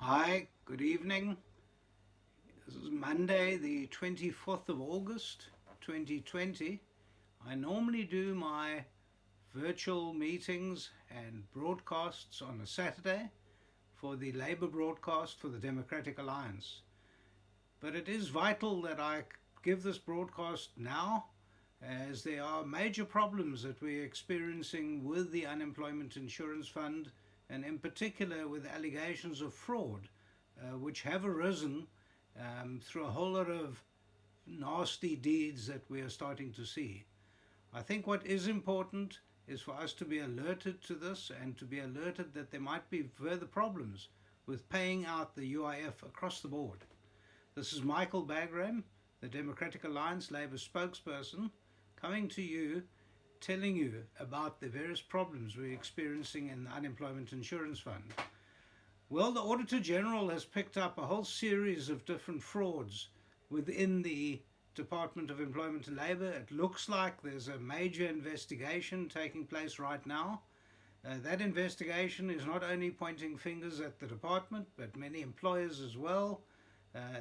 Hi, good evening. This is Monday, the 24th of August, 2020. I normally do my virtual meetings and broadcasts on a Saturday for the Labour broadcast for the Democratic Alliance. But it is vital that I give this broadcast now, as there are major problems that we're experiencing with the Unemployment Insurance Fund, and in particular with allegations of fraud, which have arisen through a whole lot of nasty deeds that we are starting to see. I think what is important is for us to be alerted to this and to be alerted that there might be further problems with paying out the UIF across the board. This is Michael Bagram, the Democratic Alliance Labour spokesperson, coming to you, telling you about the various problems we're experiencing in the Unemployment Insurance Fund. Well, the Auditor General has picked up a whole series of different frauds within the Department of Employment and Labour. It looks like there's a major investigation taking place right now. That investigation is not only pointing fingers at the department, but many employers as well.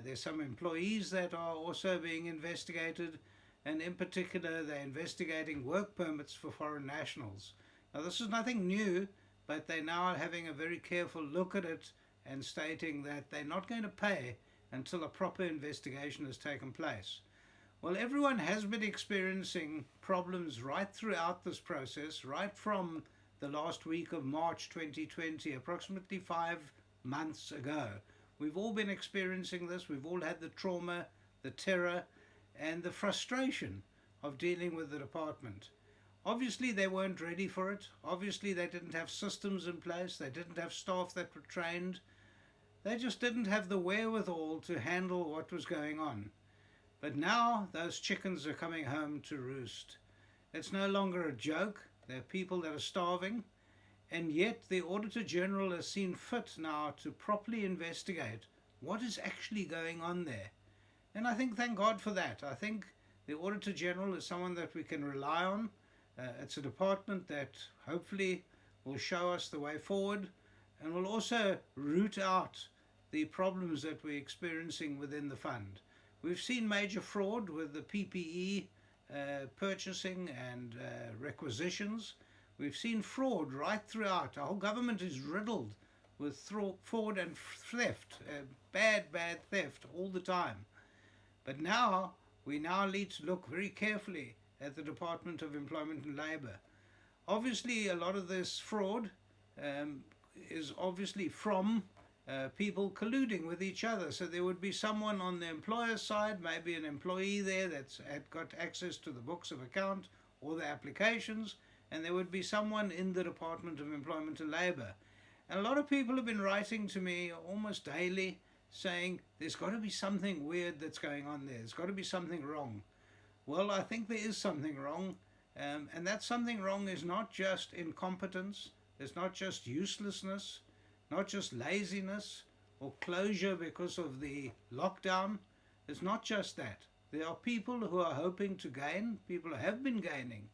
There's some employees that are also being investigated, and in particular they're investigating work permits for foreign nationals. Now, this is nothing new, but they're now having a very careful look at it and stating that they're not going to pay until a proper investigation has taken place. Well, everyone has been experiencing problems right throughout this process, right from the last week of March 2020, approximately 5 months ago. We've all been experiencing this. We've all had the trauma, the terror, and the frustration of dealing with the department. Obviously, they weren't ready for it. Obviously, they didn't have systems in place. They didn't have staff that were trained. They just didn't have the wherewithal to handle what was going on. But now those chickens are coming home to roost. It's no longer a joke. There are people that are starving. And yet the Auditor General has seen fit now to properly investigate what is actually going on there. And I think, thank God for that. I think the Auditor General is someone that we can rely on. It's a department that hopefully will show us the way forward and will also root out the problems that we're experiencing within the fund. We've seen major fraud with the PPE purchasing and requisitions. We've seen fraud right throughout. Our whole government is riddled with fraud and theft, bad theft all the time. But now, we need to look very carefully at the Department of Employment and Labour. Obviously, a lot of this fraud is obviously from people colluding with each other. So there would be someone on the employer's side, maybe an employee there that's had got access to the books of account or the applications, and there would be someone in the Department of Employment and Labour. And a lot of people have been writing to me almost daily saying there's got to be something weird that's going on there. There's got to be something wrong. Well, I think there is something wrong, and that something wrong is not just incompetence, it's not just uselessness, not just laziness or closure because of the lockdown. It's not just that. There are people who are hoping to gain, people who have been gaining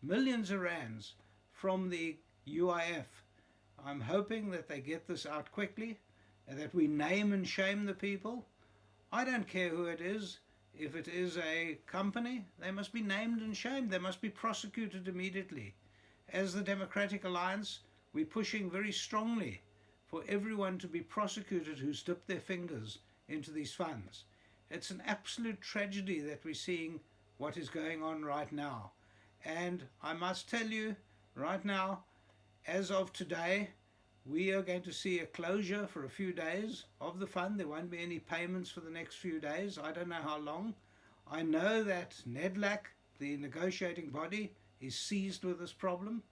millions of rands from the UIF. I'm hoping that they get this out quickly and that we name and shame the people. I don't care who it is. If it is a company, they must be named and shamed. They must be prosecuted immediately. As the Democratic Alliance, we're pushing very strongly for everyone to be prosecuted who's dipped their fingers into these funds. It's an absolute tragedy that we're seeing what is going on right now. And I must tell you, right now, as of today, we are going to see a closure for a few days of the fund. There won't be any payments for the next few days. I don't know how long. I know that NEDLAC, the negotiating body, is seized with this problem.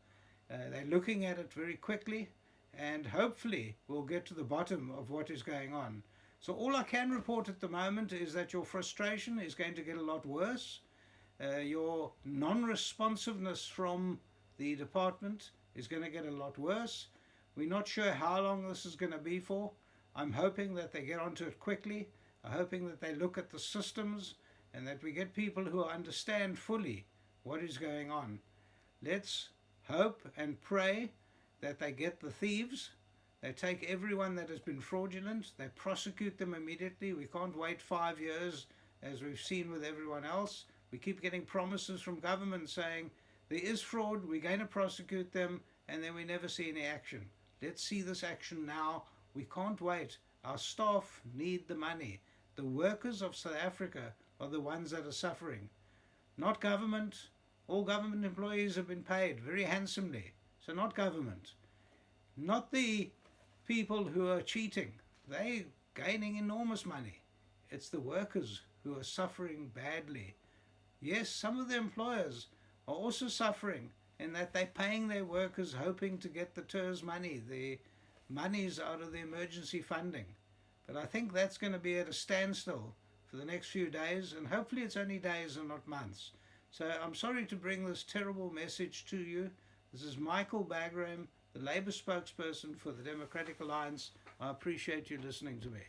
They're looking at it very quickly, and hopefully we'll get to the bottom of what is going on. So all I can report at the moment is that your frustration is going to get a lot worse. Your non-responsiveness from the department is going to get a lot worse. We're not sure how long this is going to be for. I'm hoping that they get onto it quickly. I'm hoping that they look at the systems and that we get people who understand fully what is going on. Let's hope and pray that they get the thieves, They take everyone that has been fraudulent, they prosecute them immediately. We can't wait 5 years as we've seen with everyone else. We keep getting promises from government saying there is fraud, we're going to prosecute them, and then we never see any action. Let's see this action now. We can't wait. Our staff need the money. The workers of South Africa are the ones that are suffering, not government. All government employees have been paid very handsomely, so not government. Not the people who are cheating. They're gaining enormous money. It's the workers who are suffering badly. Yes, some of the employers are also suffering in that they're paying their workers hoping to get the TERS money, the monies out of the emergency funding. But I think that's going to be at a standstill for the next few days, and hopefully it's only days and not months. So I'm sorry to bring this terrible message to you. This is Michael Bagram, the Labour spokesperson for the Democratic Alliance. I appreciate you listening to me.